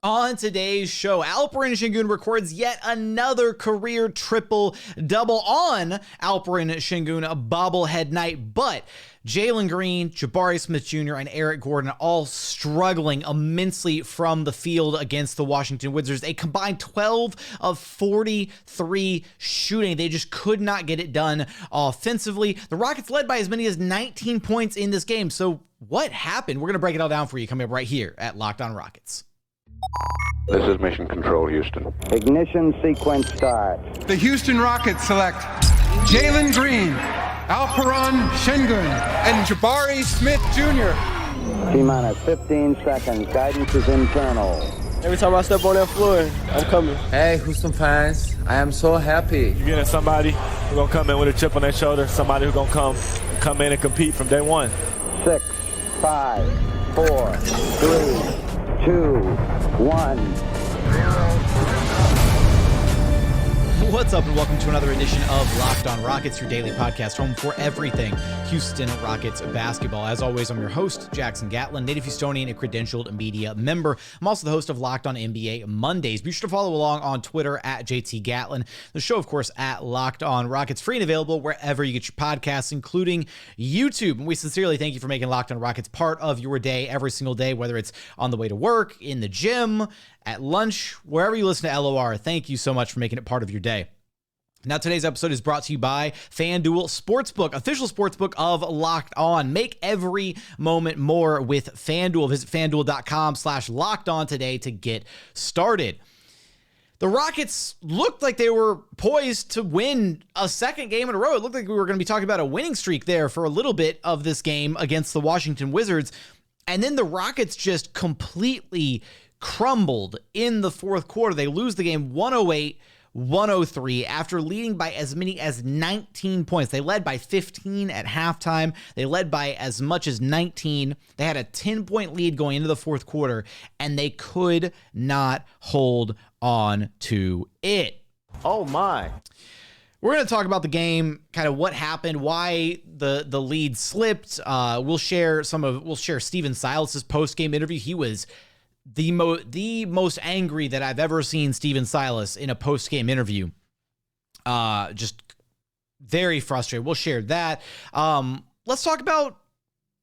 On today's show, Alperen Sengun records yet another career triple-double on Alperen Sengun, a bobblehead night, but Jalen Green, Jabari Smith Jr., and Eric Gordon all struggling immensely from the field against the Washington Wizards. A combined 12 of 43 shooting. They just could not get it done offensively. The Rockets led by as many as 19 points in this game. So what happened? We're going to break it all down for you coming up right here at Locked On Rockets. This is Mission Control, Houston. Ignition sequence start. The Houston Rockets select Jalen Green, Alperen Sengun, and Jabari Smith Jr. T-minus 15 seconds. Guidance is internal. Every time I step on that floor, I'm coming. Hey, Houston fans, I am so happy. You're getting somebody who's going to come in with a chip on their shoulder, somebody who's going to come in and compete from day one. 6, 5, 4, 3, 2, 1. What's up, and welcome to another edition of Locked On Rockets, your daily podcast home for everything Houston Rockets basketball. As always, I'm your host, Jackson Gatlin, native Houstonian and credentialed media member. I'm also the host of Locked On NBA Mondays. Be sure to follow along on Twitter at JT Gatlin. The show, of course, at Locked On Rockets, free and available wherever you get your podcasts, including YouTube. And we sincerely thank you for making Locked On Rockets part of your day every single day, whether it's on the way to work, in the gym, at lunch, wherever you listen to LOR. Thank you so much for making it part of your day. Now, today's episode is brought to you by FanDuel Sportsbook, official sportsbook of Locked On. Make every moment more with FanDuel. Visit FanDuel.com/LockedOn today to get started. The Rockets looked like they were poised to win a second game in a row. It looked like we were going to be talking about a winning streak there for a little bit of this game against the Washington Wizards. And then the Rockets just completely crumbled in the fourth quarter. They lose the game 108-103 after leading by as many as 19 points. They led by 15 at halftime. They led by as much as 19. They had a 10-point lead going into the fourth quarter, and they could not hold on to it. Oh, my. We're going to talk about the game, kind of what happened, why the lead slipped. We'll share Stephen Silas's post-game interview. He was the most angry that I've ever seen Stephen Silas in a post-game interview. Just very frustrated. We'll share that. Let's talk about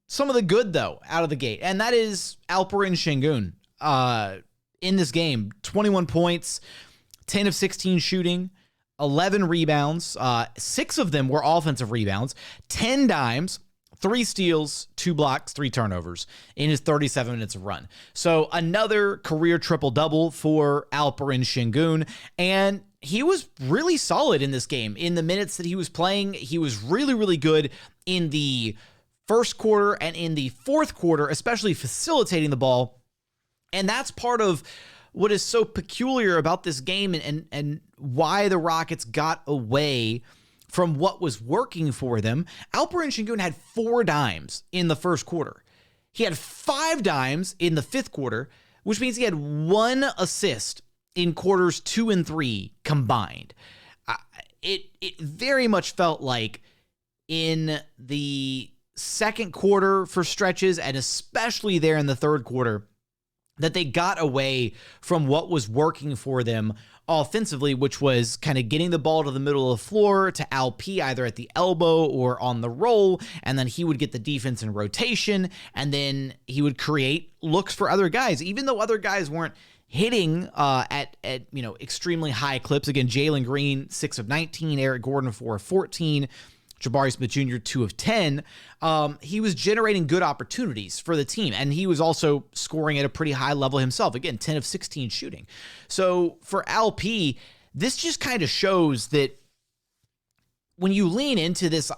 some of the good, though, out of the gate, and that is Alperen Sengun. In this game, 21 points, 10 of 16 shooting, 11 rebounds. 6 of them were offensive rebounds, 10 dimes, 3 steals, 2 blocks, 3 turnovers in his 37 minutes of run. So another career triple-double for Alperen Sengun, and he was really solid in this game. In the minutes that he was playing, he was really, really good in the first quarter and in the fourth quarter, especially facilitating the ball. And that's part of what is so peculiar about this game and why the Rockets got away from what was working for them. Alperen Sengun had 4 dimes in the first quarter. He had 5 dimes in the fifth quarter, which means he had 1 assist in quarters 2 and 3 combined. It very much felt like in the second quarter for stretches, and especially there in the third quarter, that they got away from what was working for them offensively, which was kind of getting the ball to the middle of the floor to Alpi, either at the elbow or on the roll, and then he would get the defense in rotation, and then he would create looks for other guys, even though other guys weren't hitting at extremely high clips. Again, Jalen Green, 6 of 19, Eric Gordon, 4 of 14, Jabari Smith Jr., 2 of 10. He was generating good opportunities for the team, and he was also scoring at a pretty high level himself. Again, 10 of 16 shooting. So for Alpi, this just kind of shows that when you lean into this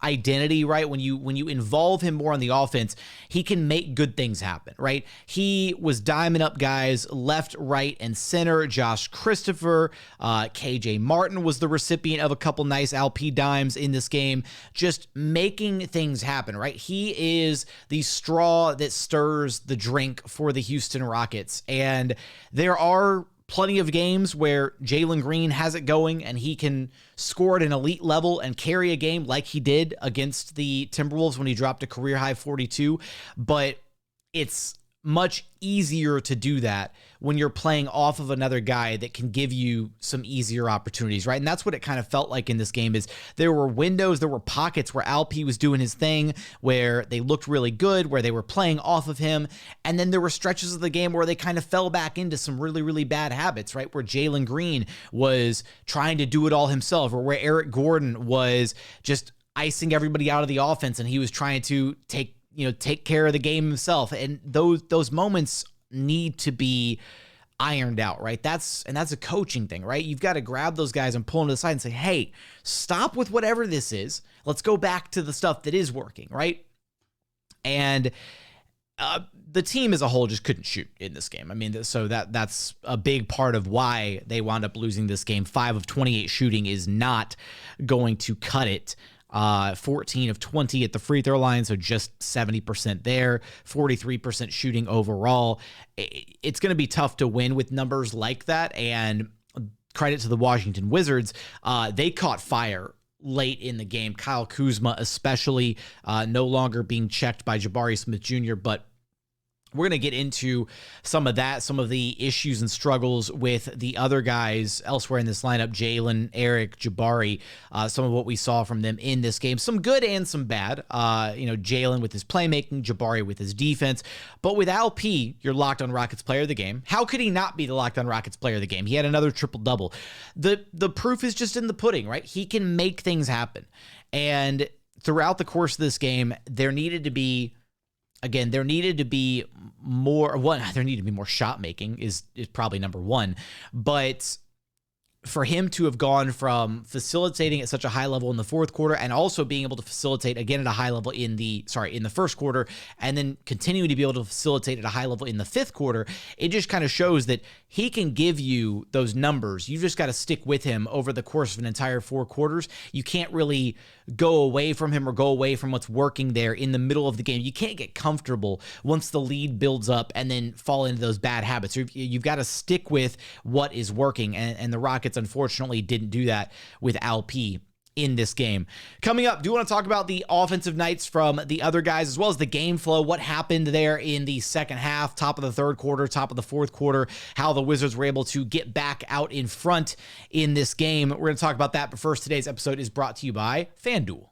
identity, right, when you involve him more on the offense, he can make good things happen, right? He was diming up guys left, right, and center. Josh Christopher, KJ Martin was the recipient of a couple nice Alpi dimes in this game, just making things happen, right? He is the straw that stirs the drink for the Houston Rockets, and there are plenty of games where Jalen Green has it going and he can score at an elite level and carry a game like he did against the Timberwolves when he dropped a career-high 42, but it's much easier to do that when you're playing off of another guy that can give you some easier opportunities, right? And that's what it kind of felt like in this game. Is there were windows, there were pockets where Alpi was doing his thing, where they looked really good, where they were playing off of him. And then there were stretches of the game where they kind of fell back into some really, really bad habits, right? Where Jalen Green was trying to do it all himself, or where Eric Gordon was just icing everybody out of the offense and he was trying to take care of the game himself. And those moments need to be ironed out, right? That's a coaching thing, right? You've got to grab those guys and pull them to the side and say, hey, stop with whatever this is. Let's go back to the stuff that is working, right? And the team as a whole just couldn't shoot in this game. I mean, so that's a big part of why they wound up losing this game. 5 of 28 shooting is not going to cut it. 14 of 20 at the free throw line, so just 70% there, 43% shooting overall. It's going to be tough to win with numbers like that, and credit to the Washington Wizards. They caught fire late in the game. Kyle Kuzma especially, no longer being checked by Jabari Smith Jr., but we're going to get into some of that, some of the issues and struggles with the other guys elsewhere in this lineup, Jalen, Eric, Jabari, some of what we saw from them in this game, some good and some bad. Jalen with his playmaking, Jabari with his defense. But with Alpi, your Locked On Rockets player of the game. How could he not be the Locked On Rockets player of the game? He had another triple-double. The proof is just in the pudding, right? He can make things happen. And throughout the course of this game, there needed to be more shot making is probably number one. But for him to have gone from facilitating at such a high level in the fourth quarter and also being able to facilitate again at a high level in the first quarter, and then continuing to be able to facilitate at a high level in the fifth quarter, it just kind of shows that he can give you those numbers. You just got to stick with him over the course of an entire 4 quarters. You can't really go away from him or go away from what's working there in the middle of the game. You can't get comfortable once the lead builds up and then fall into those bad habits. You've got to stick with what is working, and the Rockets unfortunately didn't do that with Alpi in this game. Coming up, do you want to talk about the offensive nights from the other guys as well as the game flow, what happened there in the second half, top of the third quarter, top of the fourth quarter, how the Wizards were able to get back out in front in this game. We're going to talk about that, but first, today's episode is brought to you by FanDuel.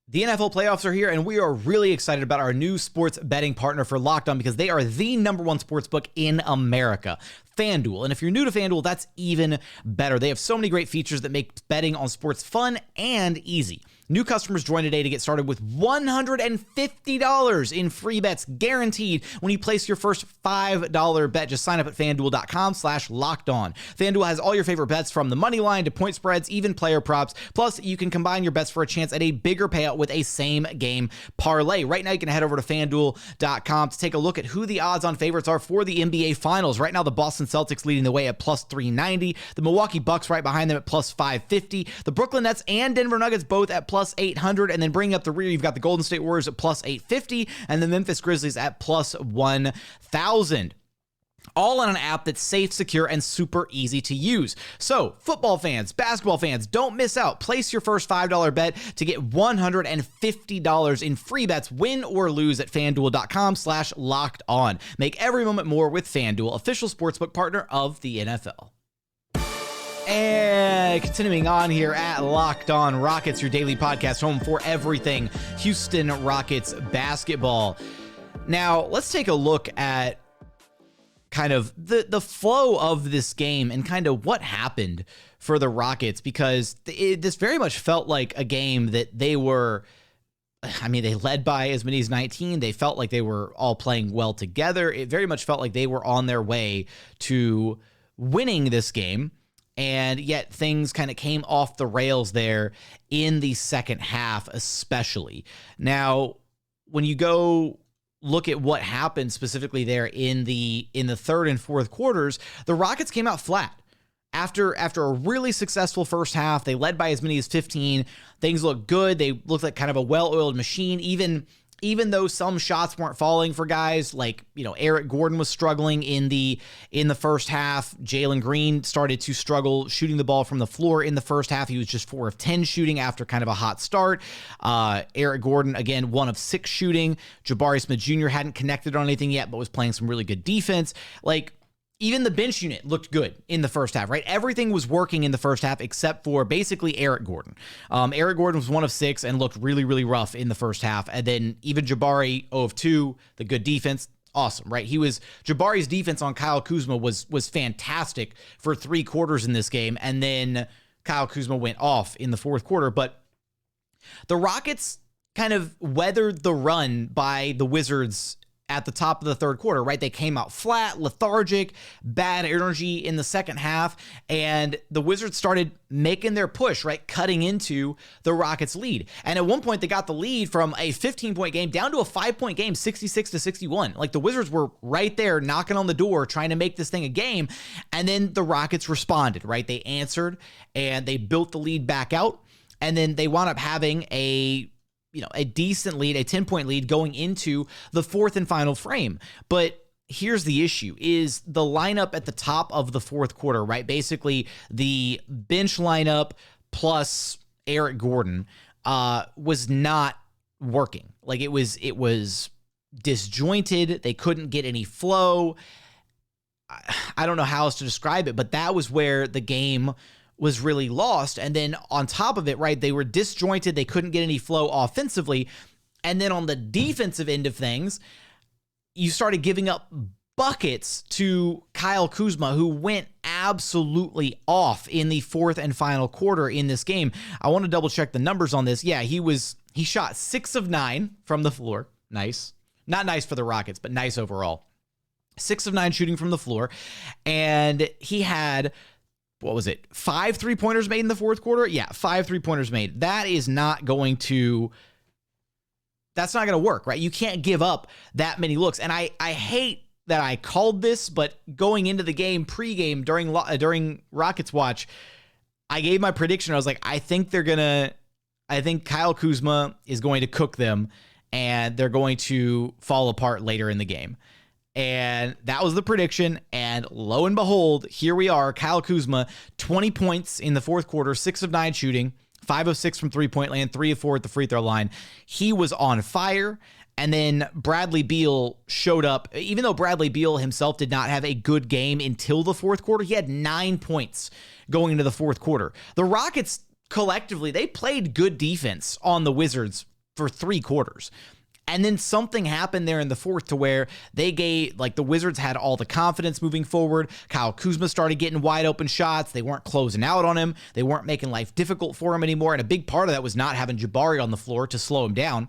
The NFL playoffs are here, and we are really excited about our new sports betting partner for Locked On because they are the #1 sportsbook in America, FanDuel. And if you're new to FanDuel, that's even better. They have so many great features that make betting on sports fun and easy. New customers join today to get started with $150 in free bets guaranteed when you place your first $5 bet. Just sign up at FanDuel.com/lockedon. FanDuel has all your favorite bets from the money line to point spreads, even player props. Plus, you can combine your bets for a chance at a bigger payout with a same game parlay. Right now, you can head over to FanDuel.com to take a look at who the odds-on favorites are for the NBA Finals. Right now, the Boston Celtics leading the way at plus 390. The Milwaukee Bucks right behind them at plus 550. The Brooklyn Nets and Denver Nuggets both at plus 800, and then bringing up the rear, you've got the Golden State Warriors at plus 850 and the Memphis Grizzlies at plus 1,000. All on an app that's safe, secure, and super easy to use. So, football fans, basketball fans, don't miss out. Place your first $5 bet to get $150 in free bets, win or lose at FanDuel.com/lockedon. Make every moment more with FanDuel, official sportsbook partner of the NFL. And continuing on here at Locked On Rockets, your daily podcast home for everything Houston Rockets basketball. Now, let's take a look at kind of the flow of this game and kind of what happened for the Rockets, because this very much felt like a game that they led by as many as 19. They felt like they were all playing well together. It very much felt like they were on their way to winning this game. And yet things kind of came off the rails there in the second half, especially. Now, when you go look at what happened specifically there in the third and fourth quarters, the Rockets came out flat. After a really successful first half, they led by as many as 15. Things looked good. They looked like kind of a well-oiled machine. Even even though some shots weren't falling for guys like, Eric Gordon was struggling in the first half. Jalen Green started to struggle shooting the ball from the floor in the first half. He was just 4 of 10 shooting after kind of a hot start. Eric Gordon, again, 1 of 6 shooting. Jabari Smith Jr. hadn't connected on anything yet, but was playing some really good defense. Even the bench unit looked good in the first half, right? Everything was working in the first half except for basically Eric Gordon. Eric Gordon was 1 of 6 and looked really, really rough in the first half. And then even Jabari, 0 of 2, the good defense, awesome, right? Jabari's defense on Kyle Kuzma was fantastic for 3 quarters in this game. And then Kyle Kuzma went off in the fourth quarter. But the Rockets kind of weathered the run by the Wizards at the top of the third quarter, right? They came out flat, lethargic, bad energy in the second half, and the Wizards started making their push, right? Cutting into the Rockets' lead. And at one point, they got the lead from a 15-point game down to a 5-point game, 66-61. The Wizards were right there knocking on the door, trying to make this thing a game. And then the Rockets responded, right? They answered, and they built the lead back out. And then they wound up having a decent lead, a 10-point lead going into the fourth and final frame. But here's the issue is the lineup at the top of the fourth quarter, right? Basically the bench lineup plus Eric Gordon was not working. It was disjointed. They couldn't get any flow. I don't know how else to describe it, but that was where the game was really lost. And then on top of it, right, they were disjointed. They couldn't get any flow offensively. And then on the defensive end of things, you started giving up buckets to Kyle Kuzma, who went absolutely off in the fourth and final quarter in this game. I want to double check the numbers on this. Yeah, he shot 6 of 9 from the floor. Nice. Not nice for the Rockets, but nice overall. 6 of 9 shooting from the floor. And he had 5 3-pointers made in the fourth quarter? Yeah, 5 3-pointers made. That's not going to work, right? You can't give up that many looks. And I hate that I called this, but going into the game, pregame, during Rockets Watch, I gave my prediction. I was like, I think Kyle Kuzma is going to cook them, and they're going to fall apart later in the game. And that was the prediction. And lo and behold, here we are. Kyle Kuzma, 20 points in the fourth quarter, 6 of 9 shooting, 5 of 6 from 3-point land, 3 of 4 at the free throw line. He was on fire. And then Bradley Beal showed up. Even though Bradley Beal himself did not have a good game until the fourth quarter, he had 9 points going into the fourth quarter. The Rockets collectively, they played good defense on the Wizards for 3 quarters. And then something happened there in the fourth to where the Wizards had all the confidence moving forward. Kyle Kuzma started getting wide open shots. They weren't closing out on him. They weren't making life difficult for him anymore. And a big part of that was not having Jabari on the floor to slow him down.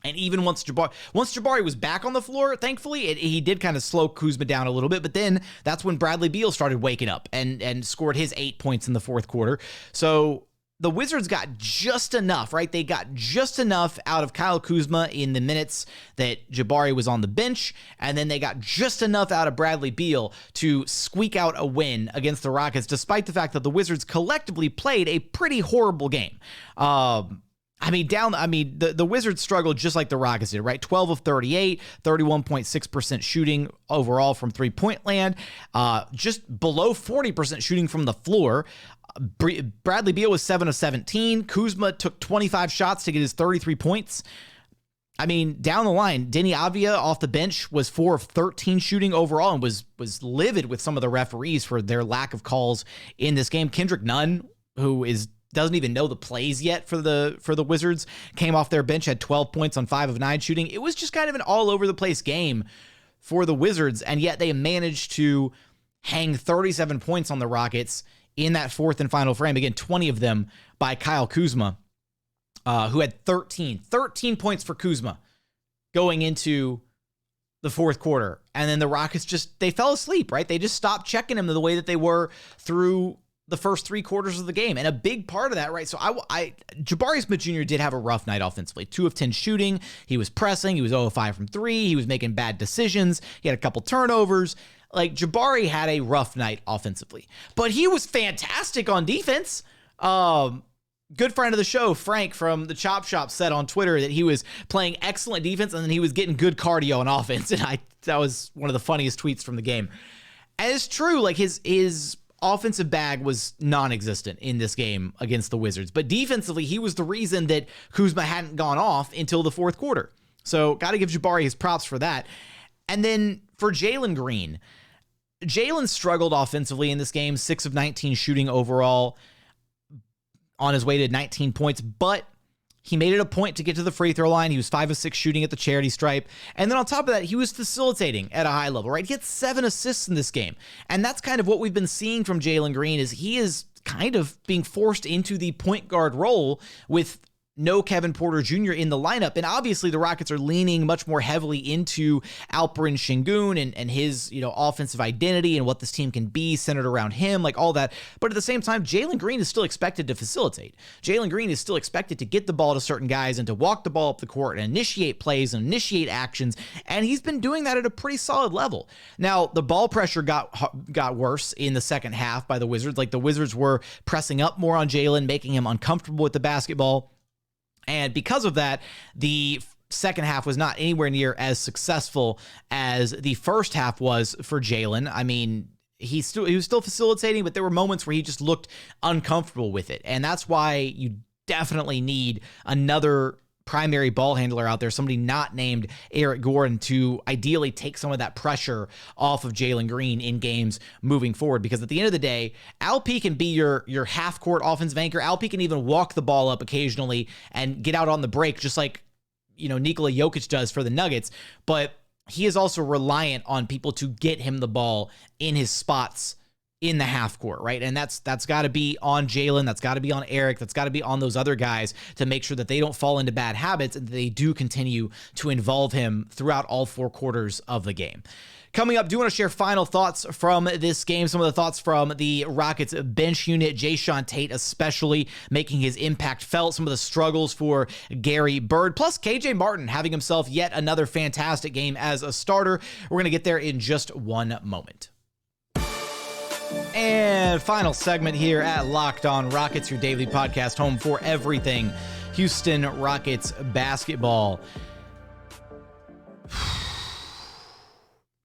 And even once Jabari was back on the floor, thankfully, he did kind of slow Kuzma down a little bit. But then that's when Bradley Beal started waking up and scored his 8 points in the fourth quarter. So the Wizards got just enough, right? They got just enough out of Kyle Kuzma in the minutes that Jabari was on the bench, and then they got just enough out of Bradley Beal to squeak out a win against the Rockets, despite the fact that the Wizards collectively played a pretty horrible game. The Wizards struggled just like the Rockets did, right? 12 of 38, 31.6% shooting overall from 3-point land, just below 40% shooting from the floor. Bradley Beal was 7 of 17. Kuzma took 25 shots to get his 33 points. Down the line, Deni Avdija off the bench was 4 of 13 shooting overall and was livid with some of the referees for their lack of calls in this game. Kendrick Nunn, who doesn't even know the plays yet for the Wizards, came off their bench, had 12 points on 5 of 9 shooting. It was just kind of an all over the place game for the Wizards, and yet they managed to hang 37 points on the Rockets in that fourth and final frame. Again, 20 of them by Kyle Kuzma, who had 13 points for Kuzma going into the fourth quarter. And then the Rockets they fell asleep, right? They just stopped checking him the way that they were through the first 3 quarters of the game. And a big part of that, right? So Jabari Smith Jr. did have a rough night offensively. 2 of 10 shooting. He was pressing. He was 0 of 5 from 3. He was making bad decisions. He had a couple turnovers. Jabari had a rough night offensively, but he was fantastic on defense. good friend of the show, Frank from the Chop Shop, said on Twitter that he was playing excellent defense and then he was getting good cardio on offense. And that was one of the funniest tweets from the game. And it's true, like his offensive bag was non-existent in this game against the Wizards. But defensively, he was the reason that Kuzma hadn't gone off until the fourth quarter. So got to give Jabari his props for that. And then for Jalen Green, Jalen struggled offensively in this game, 6 of 19 shooting overall on his way to 19 points, but he made it a point to get to the free throw line. He was 5 of 6 shooting at the charity stripe. And then on top of that, he was facilitating at a high level, right? He had 7 assists in this game. And that's kind of what we've been seeing from Jalen Green is he is kind of being forced into the point guard role with no Kevin Porter Jr. in the lineup. And obviously the Rockets are leaning much more heavily into Alperen Sengun and his, offensive identity and what this team can be centered around him, like all that. But at the same time, Jalen Green is still expected to facilitate. Jalen Green is still expected to get the ball to certain guys and to walk the ball up the court and initiate plays and initiate actions. And he's been doing that at a pretty solid level. Now, the ball pressure got worse in the second half by the Wizards. Like the Wizards were pressing up more on Jalen, making him uncomfortable with the basketball. And because of that, the second half was not anywhere near as successful as the first half was for Jalen. I mean, he was still facilitating, but there were moments where he just looked uncomfortable with it. And that's why you definitely need another primary ball handler out there, somebody not named Eric Gordon, to ideally take some of that pressure off of Jalen Green in games moving forward. Because at the end of the day, Alpi can be your half-court offensive anchor. Alpi can even walk the ball up occasionally and get out on the break, just like Nikola Jokic does for the Nuggets. But he is also reliant on people to get him the ball in his spots in the half court, right? And that's got to be on Jalen, that's got to be on Eric, that's got to be on those other guys to make sure that they don't fall into bad habits and that they do continue to involve him throughout all 4 quarters of the game. Coming up, do want to share final thoughts from this game, some of the thoughts from the Rockets bench unit, Jae'Sean Tate especially making his impact felt, some of the struggles for Gary Bird, plus KJ Martin having himself yet another fantastic game as a starter. We're going to get there in just one moment. And final segment here at Locked On Rockets, your daily podcast home for everything Houston Rockets basketball.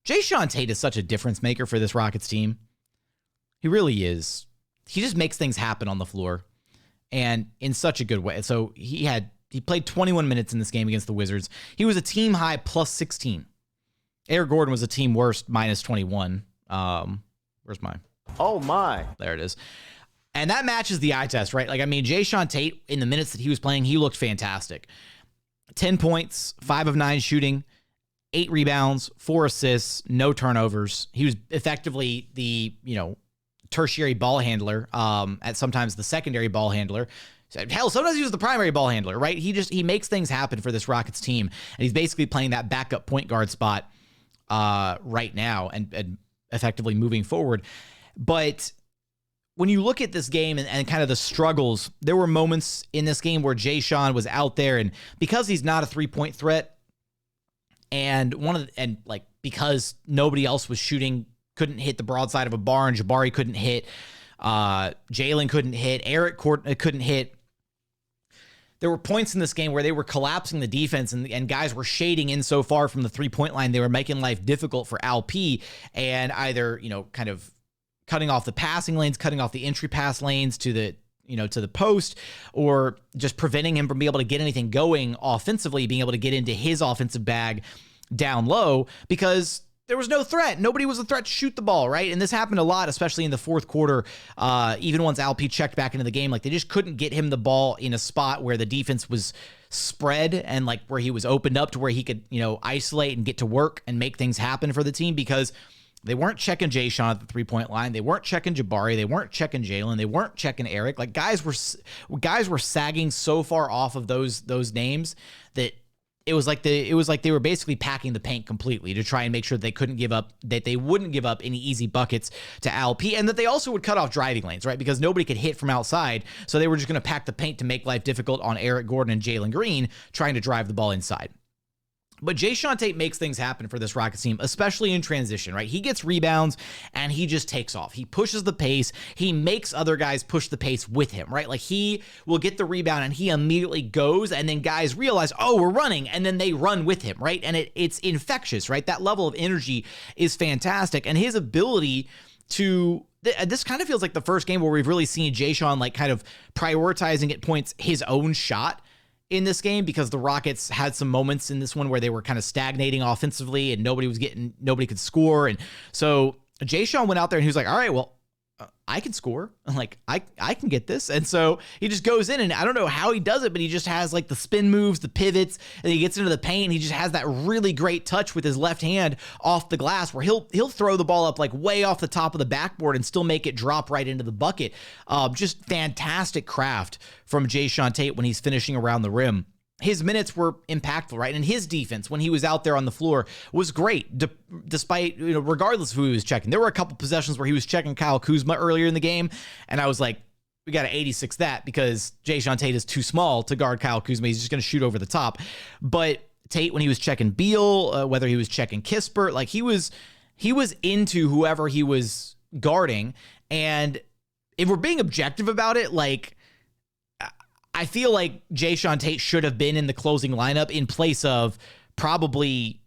Jae'Sean Tate is such a difference maker for this Rockets team. He really is. He just makes things happen on the floor and in such a good way. So he played 21 minutes in this game against the Wizards. He was a team high plus 16. Eric Gordon was a team worst minus 21. Where's mine? Oh, my. There it is. And that matches the eye test, right? Like, I mean, Jae'Sean Tate, in the minutes that he was playing, he looked fantastic. 10 points, 5 of 9 shooting, 8 rebounds, 4 assists, no turnovers. He was effectively the, tertiary ball handler, at sometimes the secondary ball handler. Hell, sometimes he was the primary ball handler, right? He makes things happen for this Rockets team. And he's basically playing that backup point guard spot right now and effectively moving forward. But when you look at this game and kind of the struggles, there were moments in this game where Jae'Sean was out there, and because he's not a 3-point threat, and because nobody else was shooting, couldn't hit the broadside of a barn, Jabari couldn't hit, Jalen couldn't hit, Eric couldn't hit. There were points in this game where they were collapsing the defense and guys were shading in so far from the 3-point line. They were making life difficult for Alpi and either, kind of cutting off the passing lanes, cutting off the entry pass lanes to the post, or just preventing him from being able to get anything going offensively, being able to get into his offensive bag down low because there was no threat. Nobody was a threat to shoot the ball, right? And this happened a lot, especially in the fourth quarter, even once Alpi checked back into the game. Like, they just couldn't get him the ball in a spot where the defense was spread and like where he was opened up to where he could, isolate and get to work and make things happen for the team because they weren't checking Jae'Sean at the 3-point line. They weren't checking Jabari. They weren't checking Jalen. They weren't checking Eric. Like, guys were sagging so far off of those names that it was like they were basically packing the paint completely to try and make sure that they wouldn't give up any easy buckets to Alpi, and that they also would cut off driving lanes, right? Because nobody could hit from outside, so they were just going to pack the paint to make life difficult on Eric Gordon and Jalen Green trying to drive the ball inside. But Jae'Sean Tate makes things happen for this Rockets team, especially in transition, right? He gets rebounds and he just takes off. He pushes the pace. He makes other guys push the pace with him, right? Like he will get the rebound and he immediately goes, and then guys realize, oh, we're running, and then they run with him, right? And it's infectious, right? That level of energy is fantastic. And his ability to, this kind of feels like the first game where we've really seen Jae'Sean like kind of prioritizing at points his own shot in this game, because the Rockets had some moments in this one where they were kind of stagnating offensively and nobody could score. And so Jae'Sean went out there and he was like, all right, well, I can score. Like, I can get this. And so he just goes in, and I don't know how he does it, but he just has like the spin moves, the pivots, and he gets into the paint. And he just has that really great touch with his left hand off the glass where he'll throw the ball up like way off the top of the backboard and still make it drop right into the bucket. Just fantastic craft from Jae'Sean Tate when he's finishing around the rim. His minutes were impactful, right? And his defense when he was out there on the floor was great, despite, regardless of who he was checking. There were a couple possessions where he was checking Kyle Kuzma earlier in the game, and I was like, we got to 86 that, because Jae'Sean Tate is too small to guard Kyle Kuzma. He's just going to shoot over the top. But Tate, when he was checking Beal, whether he was checking Kispert, like he was into whoever he was guarding. And if we're being objective about it, like, I feel like Jae'Sean Tate should have been in the closing lineup in place of probably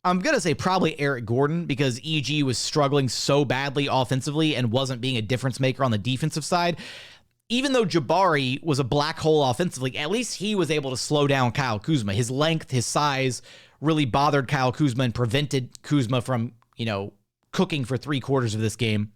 Eric Gordon, because EG was struggling so badly offensively and wasn't being a difference maker on the defensive side. Even though Jabari was a black hole offensively, at least he was able to slow down Kyle Kuzma. His length, his size really bothered Kyle Kuzma and prevented Kuzma from, cooking for 3/4 of this game,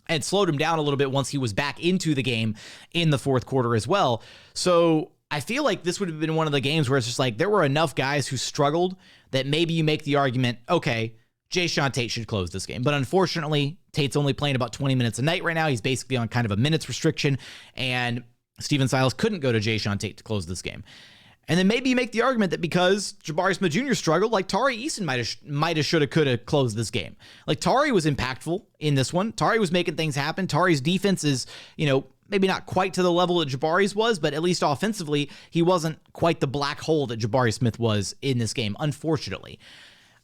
and slowed him down a little bit once he was back into the game in the fourth quarter as well. So I feel like this would have been one of the games where it's just like there were enough guys who struggled that maybe you make the argument, okay, Jae'Sean Tate should close this game. But unfortunately, Tate's only playing about 20 minutes a night right now. He's basically on kind of a minutes restriction, and Stephen Silas couldn't go to Jae'Sean Tate to close this game. And then maybe you make the argument that because Jabari Smith Jr. struggled, like Tari Eason might have, should have, could have closed this game. Like Tari was impactful in this one. Tari was making things happen. Tari's defense is, maybe not quite to the level that Jabari's was, but at least offensively, he wasn't quite the black hole that Jabari Smith was in this game, unfortunately.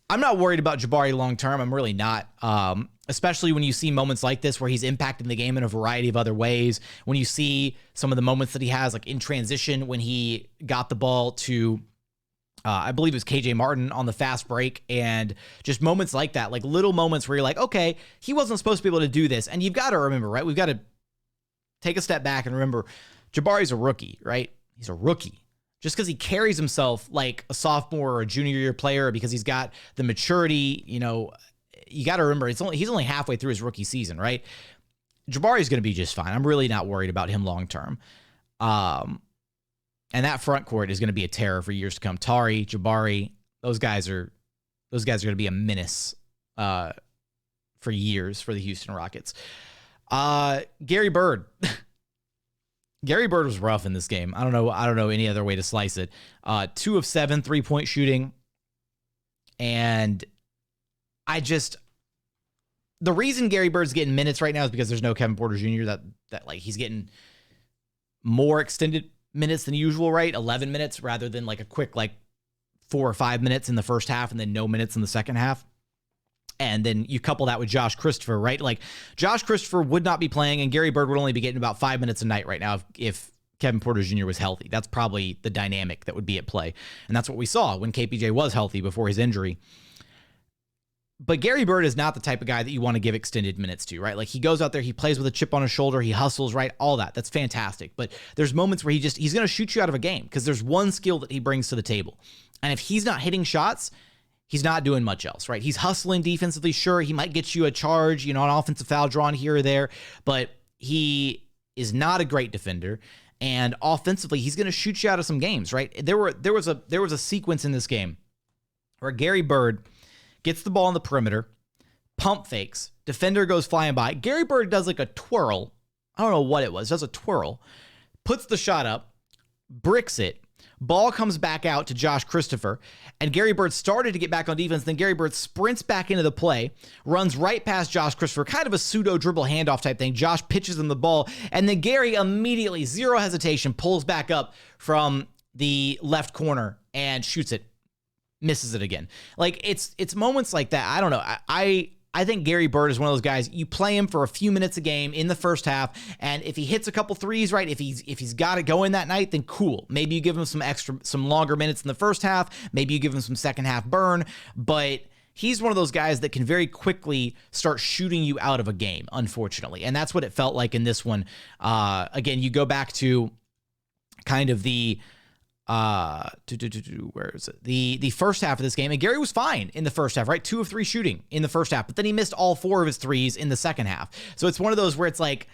I'm not worried about Jabari long-term. I'm really not. Especially when you see moments like this where he's impacting the game in a variety of other ways. When you see some of the moments that he has, like in transition, when he got the ball to, I believe it was KJ Martin on the fast break, and just moments like that, like little moments where you're like, okay, he wasn't supposed to be able to do this. And you've got to remember, right? We've got to take a step back and remember Jabari's a rookie, right? He's a rookie. Just because he carries himself like a sophomore or a junior year player, because he's got the maturity, you got to remember he's only halfway through his rookie season, right? Jabari's going to be just fine. I'm really not worried about him long term. And that front court is going to be a terror for years to come. Tari, Jabari, those guys are going to be a menace for years for the Houston Rockets. Gary Bird. Gary Bird was rough in this game. I don't know any other way to slice it. 2 of 7 3-point shooting. And the reason Gary Bird's getting minutes right now is because there's no Kevin Porter Jr. that like he's getting more extended minutes than usual, right? 11 minutes rather than like a quick like 4 or 5 minutes in the first half and then no minutes in the second half. And then you couple that with Josh Christopher, right? Like Josh Christopher would not be playing, and Gary Bird would only be getting about 5 minutes a night right now if Kevin Porter Jr. was healthy. That's probably the dynamic that would be at play. And that's what we saw when KPJ was healthy before his injury. But Gary Bird is not the type of guy that you want to give extended minutes to, right? Like he goes out there, he plays with a chip on his shoulder, he hustles, right? All that. That's fantastic. But there's moments where he's going to shoot you out of a game because there's one skill that he brings to the table. And if he's not hitting shots, he's not doing much else, right? He's hustling defensively. Sure, he might get you a charge, an offensive foul drawn here or there, but he is not a great defender. And offensively, he's going to shoot you out of some games, right? There was a sequence in this game where Gary Bird gets the ball on the perimeter, pump fakes, defender goes flying by. Gary Bird does like a twirl. I don't know what it was. Does a twirl, puts the shot up, bricks it. Ball comes back out to Josh Christopher, and Gary Bird started to get back on defense. Then Gary Bird sprints back into the play, runs right past Josh Christopher, kind of a pseudo dribble handoff type thing. Josh pitches him the ball, and then Gary immediately, zero hesitation, pulls back up from the left corner and shoots it. misses it again. Like it's moments like that. I don't know. I think Gary Bird is one of those guys, you play him for a few minutes a game in the first half, and if he hits a couple threes, right, if he's got it going that night, then cool. Maybe you give him some longer minutes in the first half, maybe you give him some second half burn, but he's one of those guys that can very quickly start shooting you out of a game, unfortunately, and that's what it felt like in this one. Again, you go back to kind of the where is it? The first half of this game, and Gary was fine in the first half, right? 2 of 3 shooting in the first half, but then he missed all 4 of his threes in the second half. So it's one of those where it's like,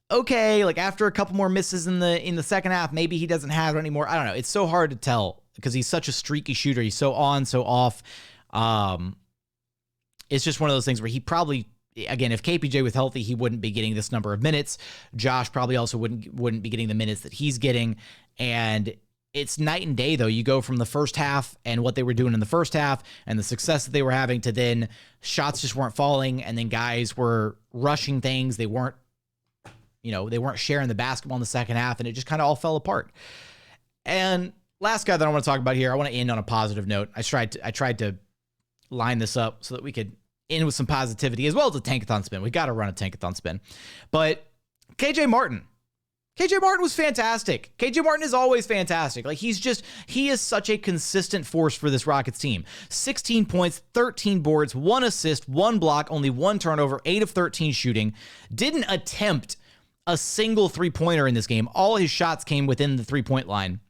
okay, like after a couple more misses in the second half, maybe he doesn't have it anymore. I don't know. It's so hard to tell because he's such a streaky shooter. He's so on, so off. It's just one of those things where he probably, again, if KPJ was healthy, he wouldn't be getting this number of minutes. Josh probably also wouldn't be getting the minutes that he's getting, and it's night and day, though. You go from the first half and what they were doing in the first half and the success that they were having to then shots just weren't falling, and then guys were rushing things. They weren't sharing the basketball in the second half, and it just kind of all fell apart. And last guy that I want to talk about here, I want to end on a positive note. I tried to line this up so that we could end with some positivity as well as a Tankathon spin. We got to run a Tankathon spin. But KJ Martin was fantastic. KJ Martin is always fantastic. Like he is such a consistent force for this Rockets team. 16 points, 13 boards, 1 assist, 1 block, only 1 turnover, 8 of 13 shooting. Didn't attempt a single 3-pointer in this game. All his shots came within the 3-point line.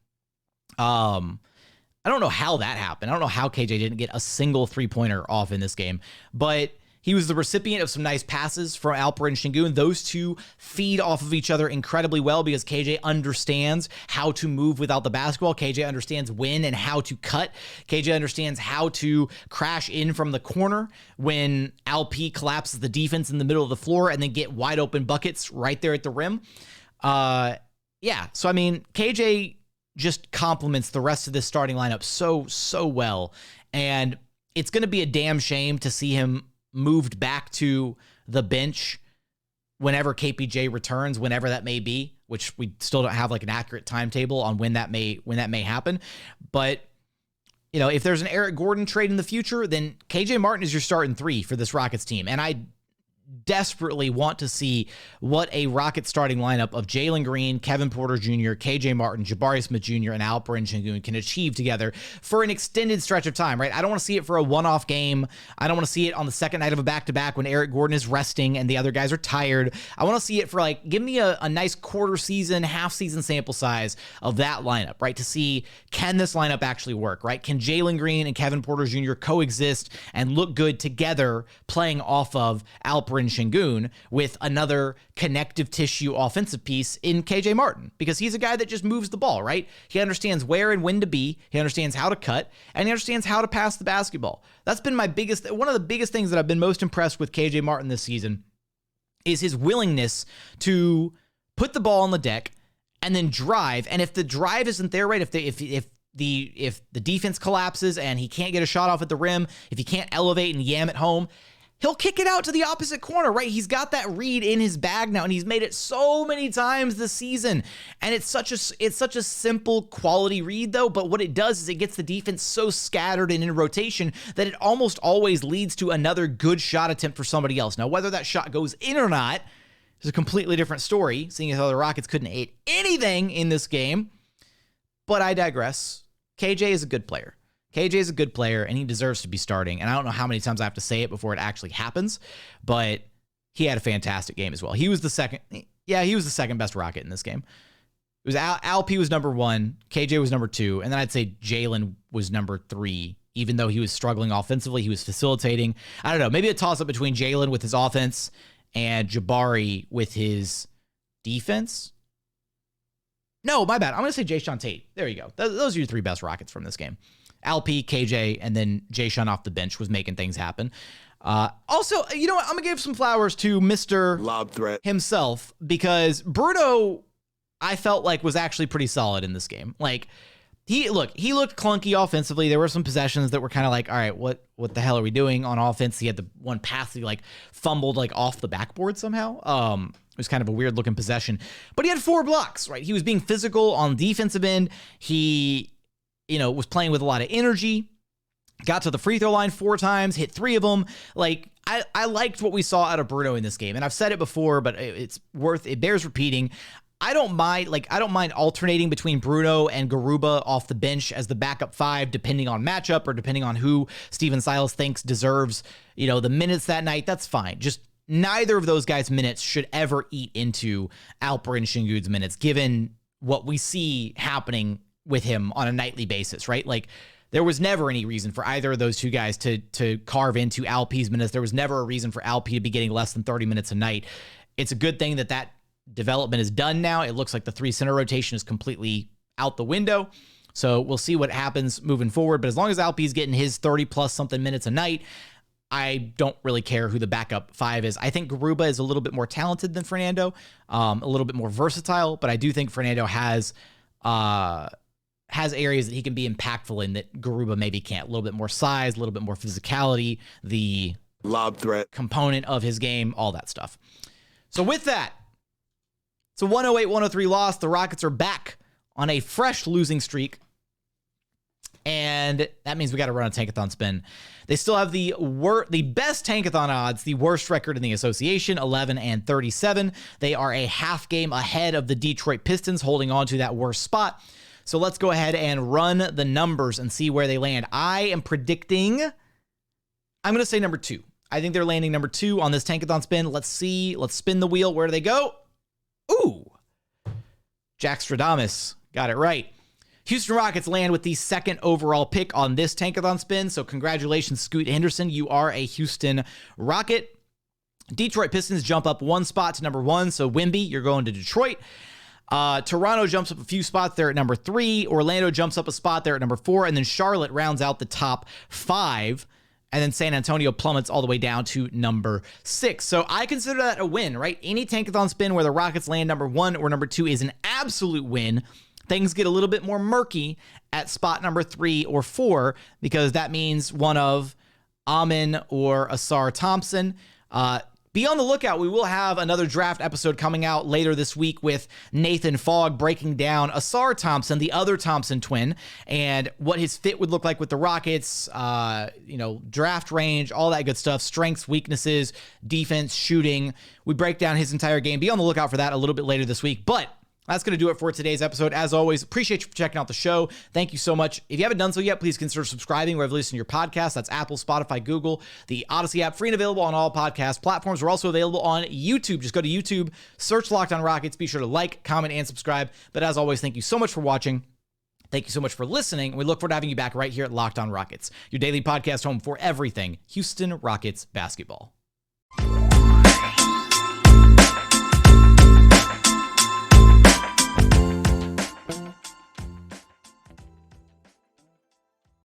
I don't know how that happened. I don't know how KJ didn't get a single 3-pointer off in this game, but he was the recipient of some nice passes from Alperen Sengun. Those two feed off of each other incredibly well because KJ understands how to move without the basketball. KJ understands when and how to cut. KJ understands how to crash in from the corner when Alpi collapses the defense in the middle of the floor and then get wide open buckets right there at the rim. So I mean, KJ just complements the rest of this starting lineup so well. And it's going to be a damn shame to see him moved back to the bench whenever KPJ returns, whenever that may be, which we still don't have like an accurate timetable on when that may happen. But if there's an Eric Gordon trade in the future, then KJ Martin is your starting 3 for this Rockets team. And I desperately want to see what a Rocket starting lineup of Jalen Green, Kevin Porter Jr., KJ Martin, Jabari Smith Jr., and Alperen Sengun can achieve together for an extended stretch of time, right? I don't want to see it for a one-off game. I don't want to see it on the second night of a back-to-back when Eric Gordon is resting and the other guys are tired. I want to see it for give me a nice quarter season, half season sample size of that lineup, right? To see, can this lineup actually work, right? Can Jalen Green and Kevin Porter Jr. coexist and look good together playing off of Alperen Sengun with another connective tissue offensive piece in KJ Martin, because he's a guy that just moves the ball, right? He understands where and when to be, he understands how to cut, and he understands how to pass the basketball. That's been one of the biggest things that I've been most impressed with KJ Martin this season is his willingness to put the ball on the deck and then drive. And if the drive isn't there, right, if the defense collapses and he can't get a shot off at the rim, if he can't elevate and yam it home, he'll kick it out to the opposite corner, right? He's got that read in his bag now, and he's made it so many times this season. And it's such a simple quality read, though. But what it does is it gets the defense so scattered and in rotation that it almost always leads to another good shot attempt for somebody else. Now, whether that shot goes in or not is a completely different story, seeing as how the Rockets couldn't hit anything in this game. But I digress. KJ is a good player. KJ is a good player, and he deserves to be starting. And I don't know how many times I have to say it before it actually happens, but he had a fantastic game as well. He was the second best Rocket in this game. It was Alpi was number 1, KJ was number 2, and then I'd say Jalen was number 3. Even though he was struggling offensively, he was facilitating. I don't know, maybe a toss-up between Jalen with his offense and Jabari with his defense. No, my bad. I'm going to say Jae'Sean Tate. There you go. Those are your 3 best Rockets from this game. Alpi, KJ, and then Jae'Sean off the bench was making things happen. Also, you know what? I'm going to give some flowers to Mr. Lob Threat himself, because Bruno, I felt like, was actually pretty solid in this game. Like, he looked clunky offensively. There were some possessions that were kind of like, all right, what the hell are we doing on offense? He had the one pass that he fumbled off the backboard somehow. It was kind of a weird looking possession, but he had 4 blocks, right? He was being physical on the defensive end. He was playing with a lot of energy. got to the free throw line 4 times, hit 3 of them. Like, I liked what we saw out of Bruno in this game. And I've said it before, but it bears repeating. I don't mind alternating between Bruno and Garuba off the bench as the backup 5, depending on matchup or depending on who Steven Silas thinks deserves, the minutes that night. That's fine. Just neither of those guys' minutes should ever eat into Alperen Sengun's minutes, given what we see happening with him on a nightly basis, right? Like, there was never any reason for either of those two guys to carve into Alpi's minutes. There was never a reason for Alpi to be getting less than 30 minutes a night. It's a good thing that development is done now. It looks like the 3 center rotation is completely out the window. So we'll see what happens moving forward. But as long as Alpi's getting his 30 plus something minutes a night, I don't really care who the backup 5 is. I think Garuba is a little bit more talented than Fernando, a little bit more versatile, but I do think Fernando has areas that he can be impactful in that Garuba maybe can't. A little bit more size, a little bit more physicality, the lob threat component of his game, all that stuff. So with that, it's a 108-103 loss. The Rockets are back on a fresh losing streak. And that means we got to run a Tankathon spin. They still have the best Tankathon odds, the worst record in the association, 11-37. They are a half game ahead of the Detroit Pistons, holding on to that worst spot. So let's go ahead and run the numbers and see where they land. I am predicting, I'm going to say number 2. I think they're landing number 2 on this Tankathon spin. Let's see. Let's spin the wheel. Where do they go? Ooh. Jack Stradamus. Got it right. Houston Rockets land with the 2nd overall pick on this Tankathon spin. So congratulations, Scoot Henderson. You are a Houston Rocket. Detroit Pistons jump up 1 spot to number 1. So Wemby, you're going to Detroit. Toronto jumps up a few spots there at number 3. Orlando jumps up a spot there at number 4. And then Charlotte rounds out the top 5. And then San Antonio plummets all the way down to number 6. So I consider that a win, right? Any Tankathon spin where the Rockets land number 1 or number 2 is an absolute win. Things get a little bit more murky at spot number 3 or 4 because that means one of Amin or Asar Thompson. Be on the lookout. We will have another draft episode coming out later this week with Nathan Fogg breaking down Asar Thompson, the other Thompson twin, and what his fit would look like with the Rockets, draft range, all that good stuff, strengths, weaknesses, defense, shooting. We break down his entire game. Be on the lookout for that a little bit later this week. But that's going to do it for today's episode. As always, appreciate you for checking out the show. Thank you so much. If you haven't done so yet, please consider subscribing wherever you listen to your podcast. That's Apple, Spotify, Google, the Odyssey app, free and available on all podcast platforms. We're also available on YouTube. Just go to YouTube, search Locked On Rockets. Be sure to like, comment, and subscribe. But as always, thank you so much for watching. Thank you so much for listening. We look forward to having you back right here at Locked On Rockets, your daily podcast home for everything Houston Rockets basketball.